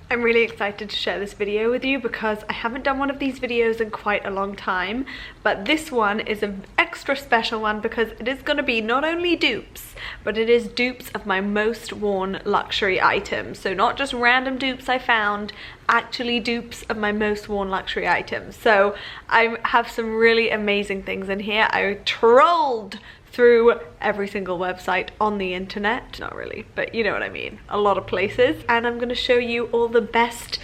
I'm really excited to share this video with you because I haven't done one of these videos in quite a long time, but this one is an extra special one because it is going to be not only dupes, but it is dupes of my most worn luxury items. So not just random dupes I found, actually dupes of my most worn luxury items. So I have some really amazing things in here. I trolled through every single website on the internet, not really, but you know what I mean, a lot of places, and I'm going to show you all the best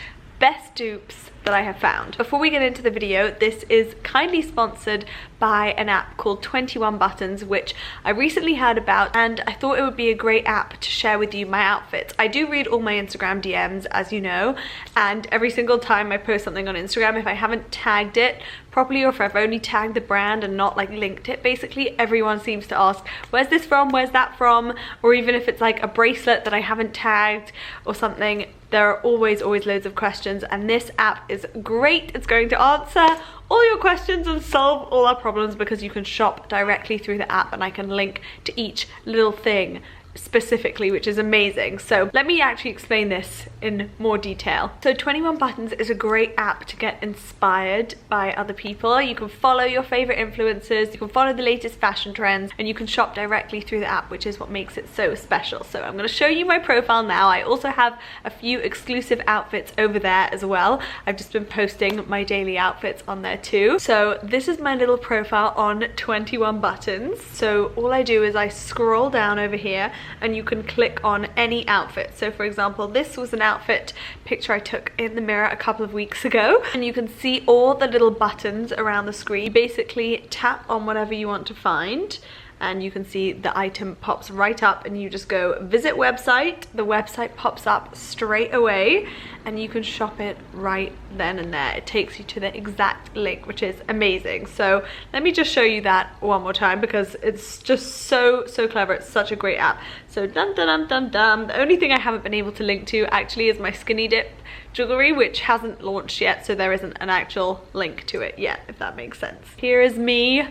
dupes that I have found. Before we get into the video, this is kindly sponsored by an app called 21 Buttons, which I recently heard about, and I thought it would be a great app to share with you my outfits. I do read all my Instagram DMs, as you know, and every single time I post something on Instagram, if I haven't tagged it properly, or if I've only tagged the brand and not like linked it, basically everyone seems to ask, where's this from, where's that from, or even if it's like a bracelet that I haven't tagged or something, there are always loads of questions, and this app is great. It's going to answer all your questions and solve all our problems because you can shop directly through the app and I can link to each little thing specifically, which is amazing. So let me actually explain this in more detail. So 21 Buttons is a great app to get inspired by other people. You can follow your favorite influencers, you can follow the latest fashion trends, and you can shop directly through the app, which is what makes it so special. So I'm going to show you my profile now. I also have a few exclusive outfits over there as well. I've just been posting my daily outfits on there too. So this is my little profile on 21 Buttons. So all I do is I scroll down over here and you can click on any outfit. So for example, this was an outfit picture I took in the mirror a couple of weeks ago, and you can see all the little buttons around the screen. You basically tap on whatever you want to find and you can see the item pops right up, and you just go visit website. The website pops up straight away and you can shop it right then and there. It takes you to the exact link, which is amazing. So let me just show you that one more time because it's just so clever. It's such a great app. So dun dun dun dun dun. The only thing I haven't been able to link to actually is my Skinny Dip jewellery, which hasn't launched yet, so there isn't an actual link to it yet, if that makes sense. Here is me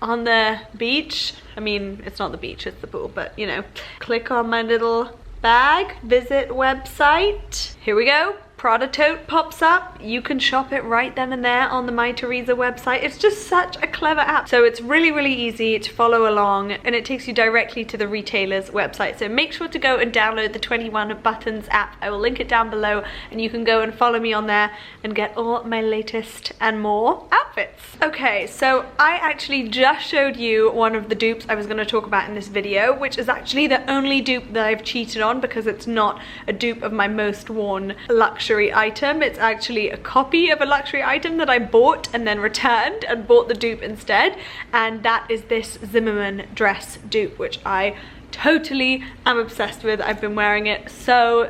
on the beach. I mean, it's not the beach, it's the pool, but you know. Click on my little bag, visit website. Here we go. Prada tote pops up. You can shop it right then and there on the My Teresa website. It's just such a clever app. So it's really easy to follow along, and it takes you directly to the retailer's website. So make sure to go and download the 21 Buttons app. I will link it down below and you can go and follow me on there and get all my latest and more outfits. Okay, so I actually just showed you one of the dupes I was going to talk about in this video, which is actually the only dupe that I've cheated on because it's not a dupe of my most worn luxury item. It's actually a copy of a luxury item that I bought and then returned and bought the dupe instead, and that is this Zimmermann dress dupe, which I totally am obsessed with. I've been wearing it so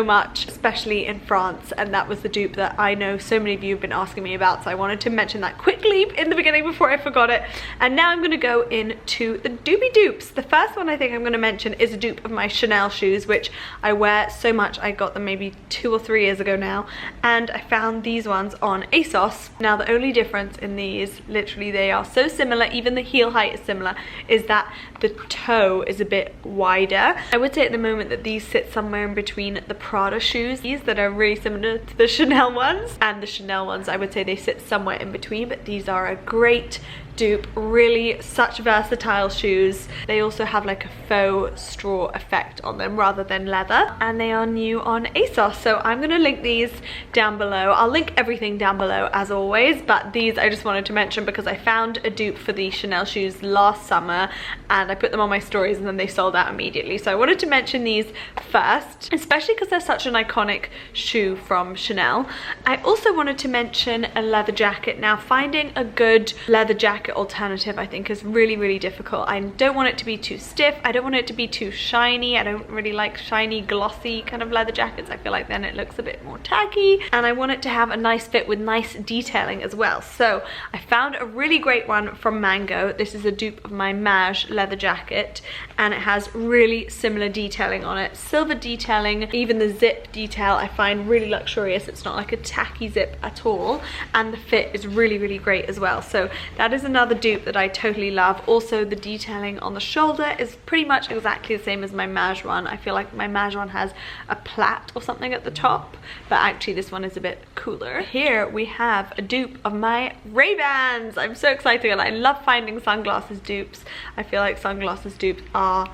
much, especially in France, and that was the dupe that I know so many of you have been asking me about, so I wanted to mention that quickly in the beginning before I forgot it. And now I'm going to go into the doopy dupes. The first one I think I'm going to mention is a dupe of my Chanel shoes, which I wear so much. I got them maybe 2 or 3 years ago now, and I found these ones on ASOS. Now the only difference in these, literally they are so similar, even the heel height is similar, is that the toe is a bit wider. I would say at the moment that these sit somewhere in between the Prada shoes, these that are really similar to the Chanel ones, and the Chanel ones I would say they sit somewhere in between, but these are a great dupe. Really such versatile shoes. They also have like a faux straw effect on them rather than leather, and they are new on ASOS, so I'm going to link these down below. I'll link everything down below as always, but these I just wanted to mention because I found a dupe for the Chanel shoes last summer and I put them on my stories and then they sold out immediately, so I wanted to mention these first, especially because they're such an iconic shoe from Chanel. I also wanted to mention a leather jacket. Now finding a good leather jacket alternative I think is really difficult. I don't want it to be too stiff, I don't want it to be too shiny. I don't really like shiny glossy kind of leather jackets. I feel like then it looks a bit more tacky, and I want it to have a nice fit with nice detailing as well. So I found a really great one from Mango. This is a dupe of my Mage leather jacket, and it has really similar detailing on it. Silver detailing, even the zip detail I find really luxurious. It's not like a tacky zip at all, and the fit is really great as well. So that is another dupe that I totally love. Also, the detailing on the shoulder is pretty much exactly the same as my Maj one. I feel like my Maj one has a plait or something at the top, but actually this one is a bit cooler. Here we have a dupe of my Ray-Bans. I'm so excited, and I love finding sunglasses dupes. I feel like sunglasses dupes are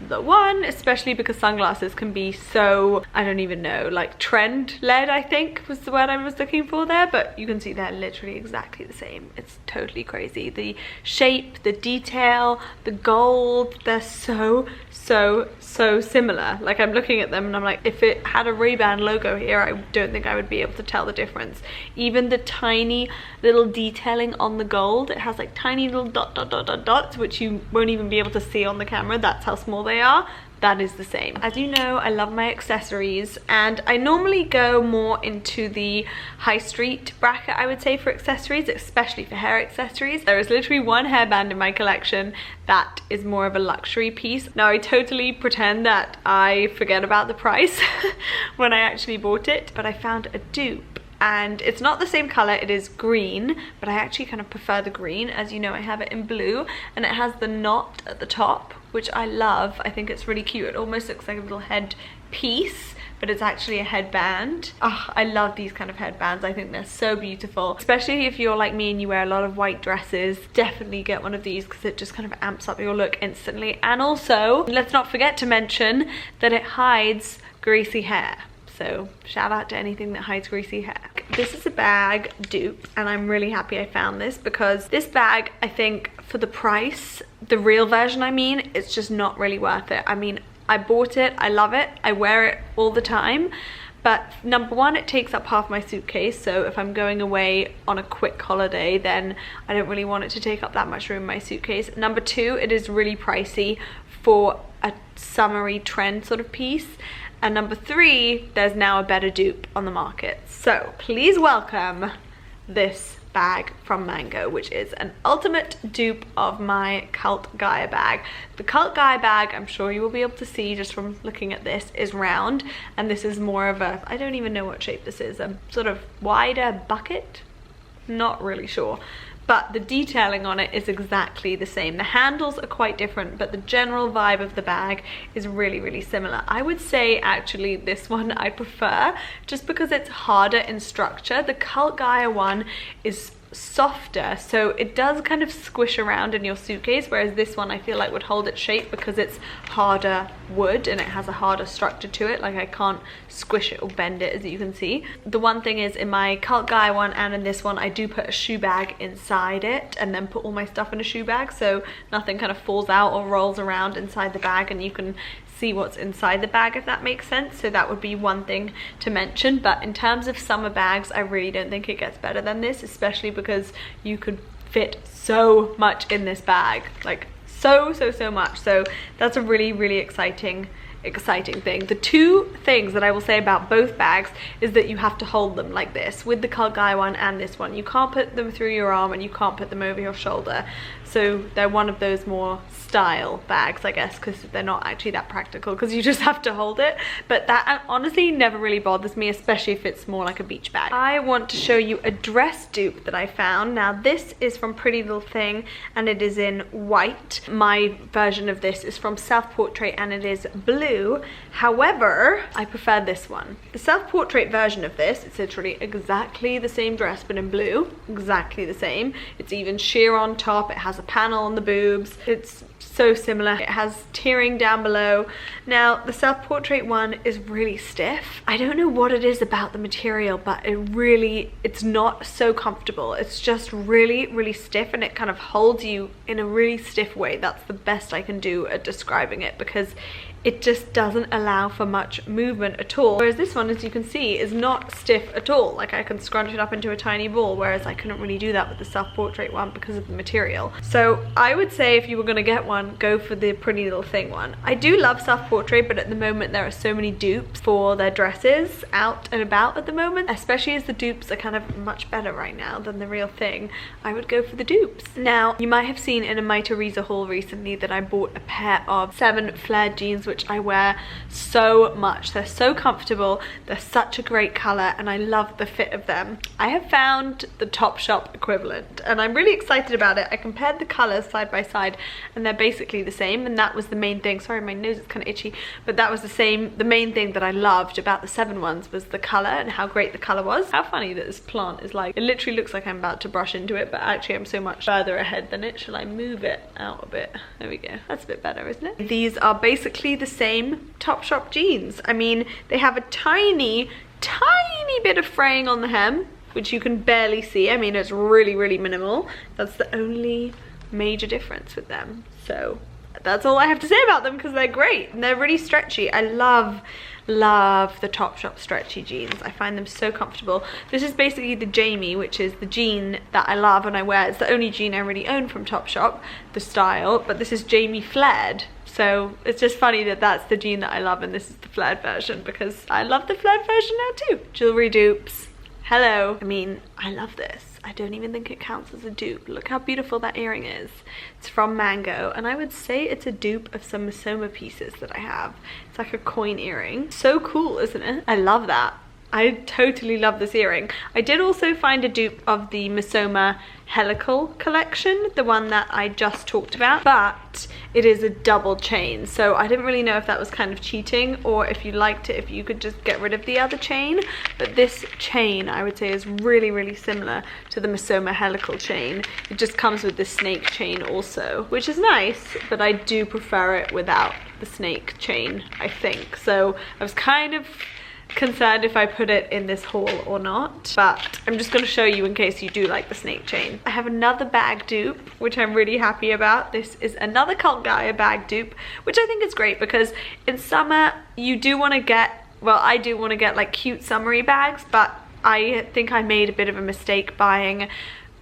the one, especially because sunglasses can be so, I don't even know, like trend led, I think was the word I was looking for there, but you can see they're literally exactly the same. It's totally crazy. The shape, the detail, the gold, they're so similar. Like, I'm looking at them and I'm like, if it had a Ray-Ban logo here, I don't think I would be able to tell the difference. Even the tiny little detailing on the gold, it has like tiny little dots, which you won't even be able to see on the camera. That's how small they are. That is the same. As you know, I love my accessories, and I normally go more into the high street bracket, I would say, for accessories, especially for hair accessories. There is literally one hairband in my collection that is more of a luxury piece. Now, I totally pretend that I forget about the price when I actually bought it, but I found a dupe. And it's not the same color, it is green, but I actually kind of prefer the green. As you know, I have it in blue, and it has the knot at the top, which I love. I think it's really cute. It almost looks like a little head piece, but it's actually a headband. Oh, I love these kind of headbands. I think they're so beautiful, especially if you're like me and you wear a lot of white dresses. Definitely get one of these because it just kind of amps up your look instantly. And also, let's not forget to mention that it hides greasy hair. So shout out to anything that hides greasy hair. This is a bag dupe, and I'm really happy I found this, because this bag, I think for the price, the real version I mean, it's just not really worth it. I mean, I bought it, I love it, I wear it all the time, but number one, it takes up half my suitcase, so if I'm going away on a quick holiday, then I don't really want it to take up that much room in my suitcase. Number two, it is really pricey for a summery trend sort of piece. And number three, there's now a better dupe on the market. So please welcome this bag from Mango, which is an ultimate dupe of my Cult Gaia bag. The Cult Gaia bag, I'm sure you will be able to see just from looking at this, is round, and this is more of a, I don't even know what shape this is, a sort of wider bucket? Not really sure. But the detailing on it is exactly the same. The handles are quite different, but the general vibe of the bag is really similar. I would say actually this one I prefer, just because it's harder in structure. The Cult Gaia one is softer, so it does kind of squish around in your suitcase, whereas this one I feel like would hold its shape because it's harder wood and it has a harder structure to it. Like, I can't squish it or bend it, as you can see. The one thing is, in my Cult Gaia one and in this one, I do put a shoe bag inside it and then put all my stuff in a shoe bag, so nothing kind of falls out or rolls around inside the bag, and you can see what's inside the bag, if that makes sense. So that would be one thing to mention. But in terms of summer bags, I really don't think it gets better than this, especially because you could fit so much in this bag, like so much. So that's a really exciting thing. The two things that I will say about both bags is that you have to hold them like this. With the Cult Gaia one and this one, you can't put them through your arm and you can't put them over your shoulder. So they're one of those more style bags, I guess, because they're not actually that practical because you just have to hold it. But that honestly never really bothers me, especially if it's more like a beach bag. I want to show you a dress dupe that I found. Now, this is from Pretty Little Thing and it is in white. My version of this is from Self Portrait and it is blue. However, I prefer this one. The Self Portrait version of this, it's literally exactly the same dress but in blue, exactly the same. It's even sheer on top, it has a panel on the boobs, it's so similar. It has tiering down below. Now, the Self Portrait one is really stiff. I don't know what it is about the material, but it's not so comfortable. It's just really stiff, and it kind of holds you in a really stiff way. That's the best I can do at describing it, because it just doesn't allow for much movement at all. Whereas this one, as you can see, is not stiff at all. Like I can scrunch it up into a tiny ball, whereas I couldn't really do that with the self-portrait one because of the material. So I would say if you were gonna get one, go for the Pretty Little Thing one. I do love self-portrait, but at the moment there are so many dupes for their dresses out and about at the moment, especially as the dupes are kind of much better right now than the real thing. I would go for the dupes. Now, you might have seen in a My Teresa haul recently that I bought a pair of 7 flared jeans, which I wear so much. They're so comfortable, they're such a great color, and I love the fit of them. I have found the Topshop equivalent, and I'm really excited about it. I compared the colors side by side, and they're basically the same, and that was the main thing. Sorry, my nose is kind of itchy, but that was the main thing that I loved about the 7 ones was the color and how great the color was. How funny that this plant is like, it literally looks like I'm about to brush into it, but actually I'm so much further ahead than it. Shall I move it out a bit? There we go. That's a bit better, isn't it? These are basically the same Topshop jeans. I mean, they have a tiny bit of fraying on the hem, which you can barely see. I mean, it's really minimal. That's the only major difference with them. So that's all I have to say about them, because they're great and they're really stretchy. I love the Topshop stretchy jeans. I find them so comfortable. This is basically the Jamie, which is the jean that I love and I wear. It's the only jean I really own from Topshop, the style, but this is Jamie flared. So it's just funny that that's the jean that I love and this is the flared version, because I love the flared version now too. Jewellery dupes. Hello. I mean, I love this. I don't even think it counts as a dupe. Look how beautiful that earring is. It's from Mango, and I would say it's a dupe of some Missoma pieces that I have. It's like a coin earring. So cool, isn't it? I love that. I totally love this earring. I did also find a dupe of the Missoma helical collection, the one that I just talked about, but it is a double chain, so I didn't really know if that was kind of cheating or if you liked it if you could just get rid of the other chain. But this chain I would say is really similar to the Missoma helical chain. It just comes with the snake chain also, which is nice, but I do prefer it without the snake chain, I think. So I was kind of concerned if I put it in this haul or not, but I'm just going to show you in case you do like the snake chain. I have another bag dupe, which I'm really happy about. This is another Cult Gaia bag dupe, which I think is great because in summer you do want to get, well, I do want to get like cute summery bags, but I think I made a bit of a mistake buying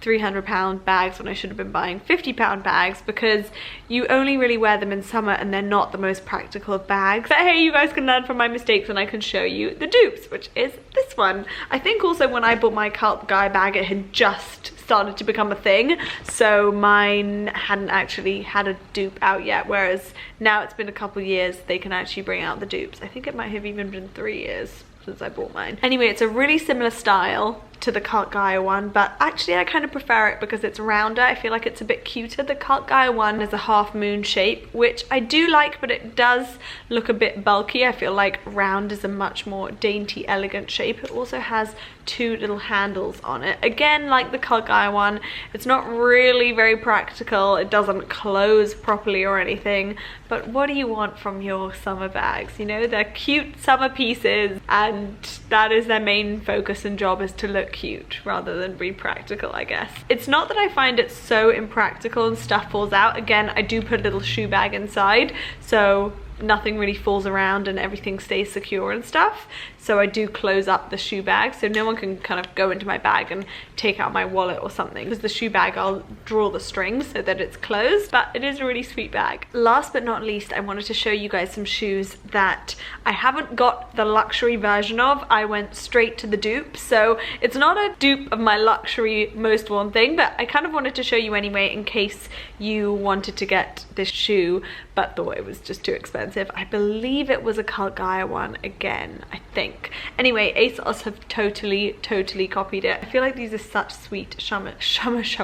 £300 bags when I should have been buying £50 bags, because you only really wear them in summer and they're not the most practical of bags. But hey, you guys can learn from my mistakes and I can show you the dupes, which is this one. I think also when I bought my Cult Gaia bag, it had just started to become a thing, so mine hadn't actually had a dupe out yet, whereas now it's been a couple years they can actually bring out the dupes. I think it might have even been 3 years since I bought mine. Anyway, it's a really similar style to the Cult Gaia one, but actually I kind of prefer it because it's rounder. I feel like it's a bit cuter. The Cult Gaia one is a half moon shape, which I do like, but it does look a bit bulky. I feel like round is a much more dainty, elegant shape. It also has 2 little handles on it. Again, like the Cult Gaia one, it's not really very practical. It doesn't close properly or anything, but what do you want from your summer bags? You know, they're cute summer pieces, and that is their main focus and job, is to look cute rather than be practical, I guess. It's not that I find it so impractical and stuff falls out. Again, I do put a little shoe bag inside, so nothing really falls around and everything stays secure and stuff. So I do close up the shoe bag so no one can kind of go into my bag and take out my wallet or something, because the shoe bag I'll draw the strings so that it's closed, but it is a really sweet bag. Last but not least, I wanted to show you guys some shoes that I haven't got the luxury version of. I went straight to the dupe, so it's not a dupe of my luxury most worn thing, but I kind of wanted to show you anyway in case you wanted to get this shoe but thought it was just too expensive. I believe it was a Cult Gaia one again, I think. Anyway, ASOS have totally copied it. I feel like these are such sweet summer shoes.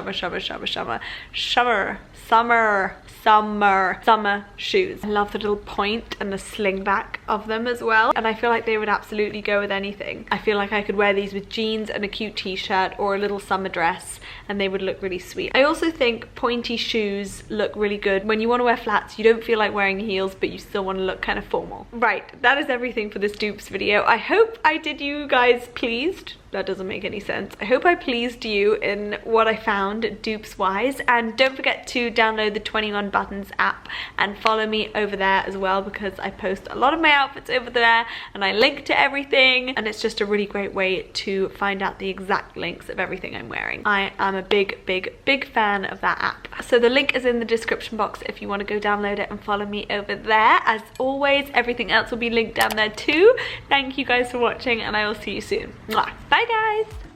I love the little point and the sling back of them as well, and I feel like they would absolutely go with anything. I feel like I could wear these with jeans and a cute t-shirt or a little summer dress and they would look really sweet. I also think pointy shoes look really good when you want to wear flats. You don't feel like wearing heels, but you still want to look kind of formal. Right, that is everything for this dupes video. I hope I did you guys pleased. That doesn't make any sense. I hope I pleased you in what I found dupes wise, and don't forget to download the 21 Buttons app and follow me over there as well, because I post a lot of my outfits over there and I link to everything, and it's just a really great way to find out the exact links of everything I'm wearing. I am a big fan of that app. So the link is in the description box if you want to go download it and follow me over there. As always, everything else will be linked down there too. Thank you guys for watching, and I will see you soon. Mwah. Bye guys!